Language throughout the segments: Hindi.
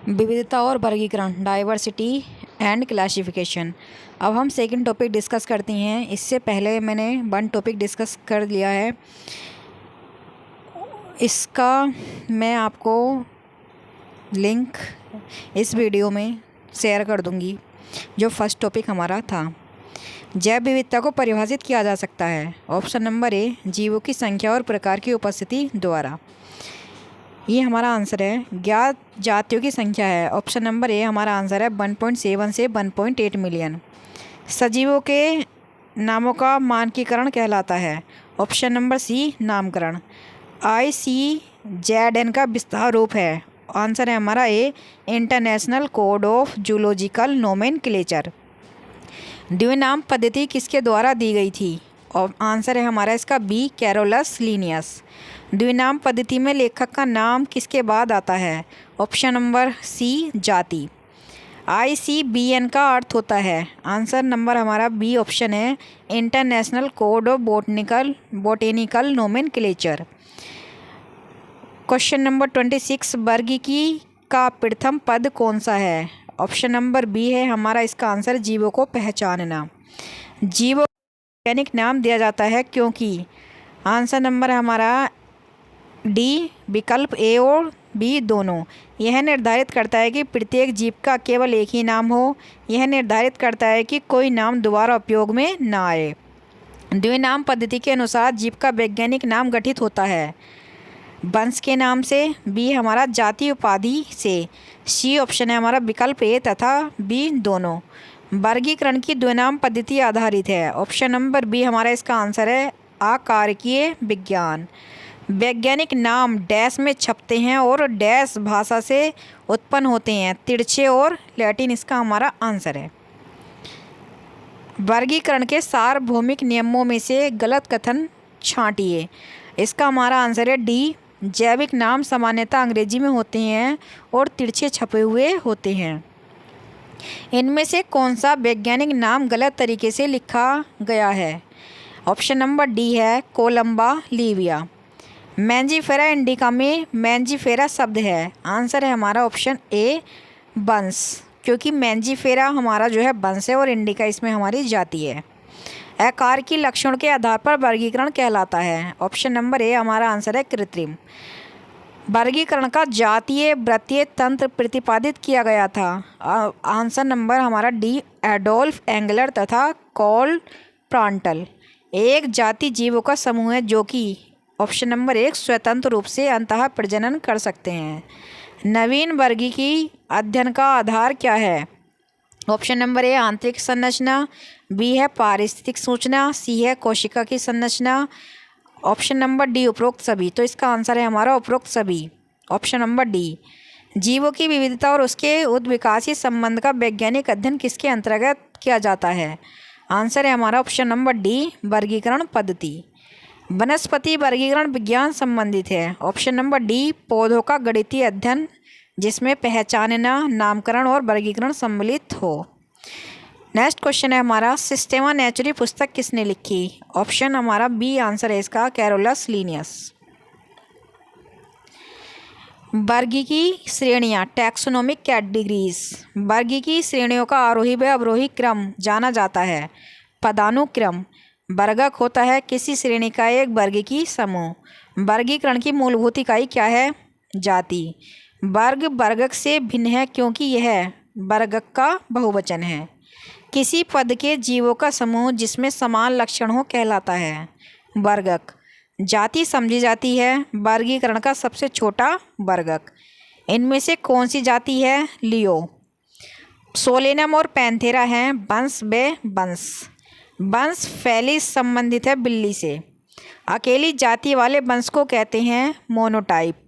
विविधता और वर्गीकरण, डाइवर्सिटी एंड क्लासिफिकेशन। अब हम सेकंड टॉपिक डिस्कस करते हैं। इससे पहले मैंने वन टॉपिक डिस्कस कर लिया है, इसका मैं आपको लिंक इस वीडियो में शेयर कर दूंगी। जो फर्स्ट टॉपिक हमारा था, जैव विविधता को परिभाषित किया जा सकता है। ऑप्शन नंबर ए, जीवों की संख्या और प्रकार की उपस्थिति द्वारा। ये हमारा आंसर है। ज्ञात जातियों की संख्या है। ऑप्शन नंबर ए हमारा आंसर है 1.7 से 1.8 मिलियन। सजीवों के नामों का मानकीकरण कहलाता है। ऑप्शन नंबर सी, नामकरण। ICZN का विस्तार रूप है। आंसर है हमारा A, international code of zoological nomenclature. द्विनाम पद्धति किसके द्वारा दी गई थी? और आंसर है हमारा इसका बी, कैरोलस लीनियस। द्विनाम पद्धति में लेखक का नाम किसके बाद आता है? ऑप्शन नंबर सी, जाति। ICBN का अर्थ होता है, आंसर नंबर हमारा बी ऑप्शन है, international code of botanical nomenclature. Question number 26, वर्गीकी का प्रथम पद कौन सा है? ऑप्शन नंबर बी है हमारा इसका आंसर, जीवों को पहचानना। जीवों को वैज्ञानिक नाम दिया जाता है क्योंकि आंसर नंबर हमारा डी, विकल्प ए और बी दोनों। यह निर्धारित करता है कि प्रत्येक जीव का केवल एक ही नाम हो। यह निर्धारित करता है कि कोई नाम दोबारा उपयोग में न आए। द्विनाम पद्धति के अनुसार जीव का वैज्ञानिक नाम गठित होता है वंश के नाम से, बी हमारा जाति उपाधि से, सी ऑप्शन है हमारा विकल्प ए तथा बी दोनों। वर्गीकरण की द्विनाम पद्धति आधारित है। ऑप्शन नंबर बी हमारा इसका आंसर है, आकारिकीय विज्ञान। वैज्ञानिक नाम डैश में छपते हैं और डैश भाषा से उत्पन्न होते हैं, तिरछे और लैटिन इसका हमारा आंसर है। वर्गीकरण के सार्वभौमिक नियमों में से गलत कथन छांटिए। इसका हमारा आंसर है डी, जैविक नाम सामान्यतः अंग्रेजी में होते हैं और तिरछे छपे हुए होते हैं। इनमें से कौन सा वैज्ञानिक नाम गलत तरीके से लिखा गया है? ऑप्शन नंबर डी है, कोलंबा लीविया। मैंजीफेरा इंडिका में मैंजीफेरा शब्द है, आंसर है हमारा ऑप्शन ए, बंस, क्योंकि मैंजीफेरा हमारा जो है बंस है और इंडिका इसमें हमारी जाति है। आकार की लक्षण के आधार पर वर्गीकरण कहलाता है। ऑप्शन नंबर ए हमारा आंसर है, कृत्रिम। वर्गीकरण का जातीय वृत्तीय तंत्र प्रतिपादित किया गया था। आंसर नंबर हमारा डी, एडोल्फ एंगलर तथा कॉल प्रांटल। एक जाति जीवों का समूह है जो कि ऑप्शन नंबर एक, स्वतंत्र रूप से अंतः प्रजनन कर सकते हैं। नवीन वर्गीकी अध्ययन का आधार क्या है? ऑप्शन नंबर ए, आंतरिक संरचना, बी है पारिस्थितिक सूचना, सी है कोशिका की संरचना, ऑप्शन नंबर डी उपरोक्त सभी। तो इसका आंसर है हमारा उपरोक्त सभी, ऑप्शन नंबर डी। जीवों की विविधता और उसके उद्विकासीय संबंध का वैज्ञानिक अध्ययन किसके अंतर्गत किया जाता है? आंसर है हमारा ऑप्शन नंबर डी, वर्गीकरण पद्धति। वनस्पति वर्गीकरण विज्ञान संबंधित है। ऑप्शन नंबर डी, पौधों का गणितीय अध्ययन जिसमें पहचानना, नामकरण और वर्गीकरण सम्मिलित हो। नेक्स्ट क्वेश्चन है हमारा, सिस्टेमा नेचुरी पुस्तक किसने लिखी? ऑप्शन हमारा बी आंसर है इसका, कैरोलस लीनियस। वर्गीकी श्रेणियाँ, टैक्सोनोमिक कैटेगरीज। वर्गीकी श्रेणियों का आरोही व अवरोही क्रम जाना जाता है। पदानुक्रम। वर्गक होता है किसी श्रेणी का एक वर्गीकी समूह। वर्गीकरण की मूलभूत इकाई क्या है? जाति। वर्ग वर्गक से भिन्न है क्योंकि यह वर्गक का बहुवचन है। किसी पद के जीवों का समूह जिसमें समान लक्षण हो कहलाता है वर्गक। जाति समझी जाती है वर्गीकरण का सबसे छोटा वर्गक। इनमें से कौन सी जाति है? लियो। सोलेनम और पैंथेरा हैं वंश बे वंश। वंश फैली संबंधित है बिल्ली से। अकेली जाति वाले वंश को कहते हैं मोनोटाइप।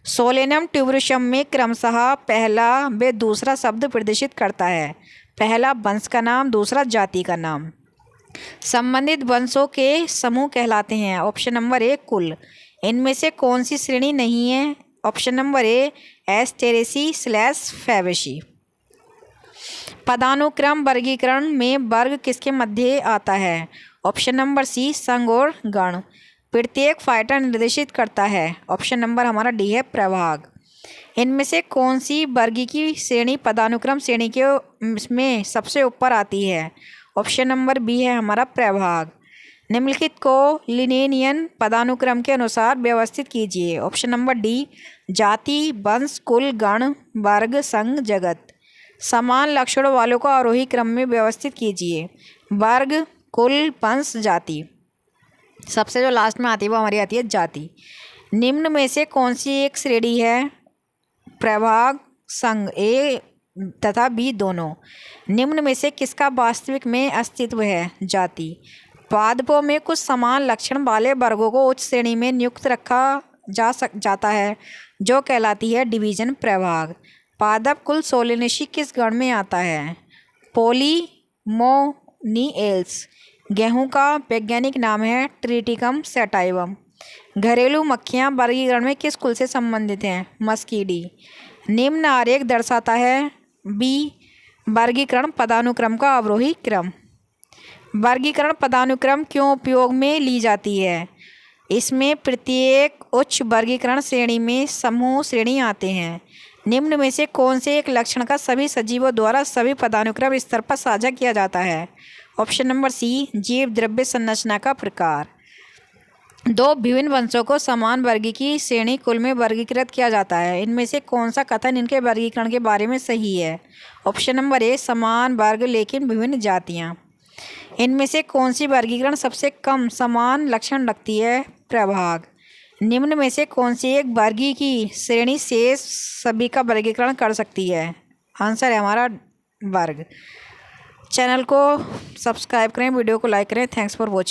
सोलेनम ट्यूबरसम में क्रमशः पहला व दूसरा शब्द प्रदर्शित करता है, पहला वंश का नाम, दूसरा जाति का नाम। संबंधित वंशों के समूह कहलाते हैं। ऑप्शन नंबर ए, कुल। इनमें से कौन सी श्रेणी नहीं है? Option number A, Asteraceae / Fabaceae. पदानुक्रम वर्गीकरण में वर्ग किसके मध्य आता है? ऑप्शन नंबर सी, संघ और गण। प्रत्येक फाइटर निर्देशित करता है। ऑप्शन नंबर हमारा डी है, प्रभाग। इनमें से कौन सी वर्गीय श्रेणी पदानुक्रम श्रेणी के में सबसे ऊपर आती है? ऑप्शन नंबर बी है हमारा प्रभाग। निम्नलिखित को लिनेनियन पदानुक्रम के अनुसार व्यवस्थित कीजिए। ऑप्शन नंबर डी, जाति, वंश, कुल, गण, वर्ग, संघ, जगत। समान लक्षणों वालों को आरोही क्रम में व्यवस्थित कीजिए। वर्ग, कुल, वंश, जाति। सबसे जो लास्ट में आती है वो हमारी आती है जाति। निम्न में से कौन सी एक श्रेणी है? प्रभाग, संघ, ए तथा बी दोनों। निम्न में से किसका वास्तविक में अस्तित्व है? जाति। पादपों में कुछ समान लक्षण वाले वर्गों को उच्च श्रेणी में नियुक्त रखा जाता है जो कहलाती है डिवीजन प्रभाग। पादप कुल सोलेनेसी किस गण में आता है? पोलीमोनिएल्स। गेहूं का वैज्ञानिक नाम है ट्रिटिकम सैटाइवम। घरेलू मक्खियां वर्गीकरण में किस कुल से संबंधित हैं? मस्कीडी। निम्न आरेख दर्शाता है बी, वर्गीकरण पदानुक्रम का अवरोही क्रम। वर्गीकरण पदानुक्रम क्यों उपयोग में ली जाती है? इसमें प्रत्येक उच्च वर्गीकरण श्रेणी में समूह श्रेणी आते हैं। निम्न में से कौन से एक लक्षण का सभी सजीवों द्वारा सभी पदानुक्रम स्तर पर साझा किया जाता है? ऑप्शन नंबर सी, जीव द्रव्य संरचना का प्रकार। दो विभिन्न वंशों को समान वर्गीय की श्रेणी कुल में वर्गीकृत किया जाता है। इनमें से कौन सा कथन इनके वर्गीकरण के बारे में सही है? ऑप्शन नंबर ए, समान वर्ग लेकिन विभिन्न जातियाँ। इनमें से कौन सी वर्गीकरण सबसे कम समान लक्षण रखती है? प्रभाग। निम्न में से कौन सी एक वर्गीय की श्रेणी शेष सभी का वर्गीकरण कर सकती है? आंसर है हमारा वर्ग। चैनल को सब्सक्राइब करें, वीडियो को लाइक करें। Thanks for watching.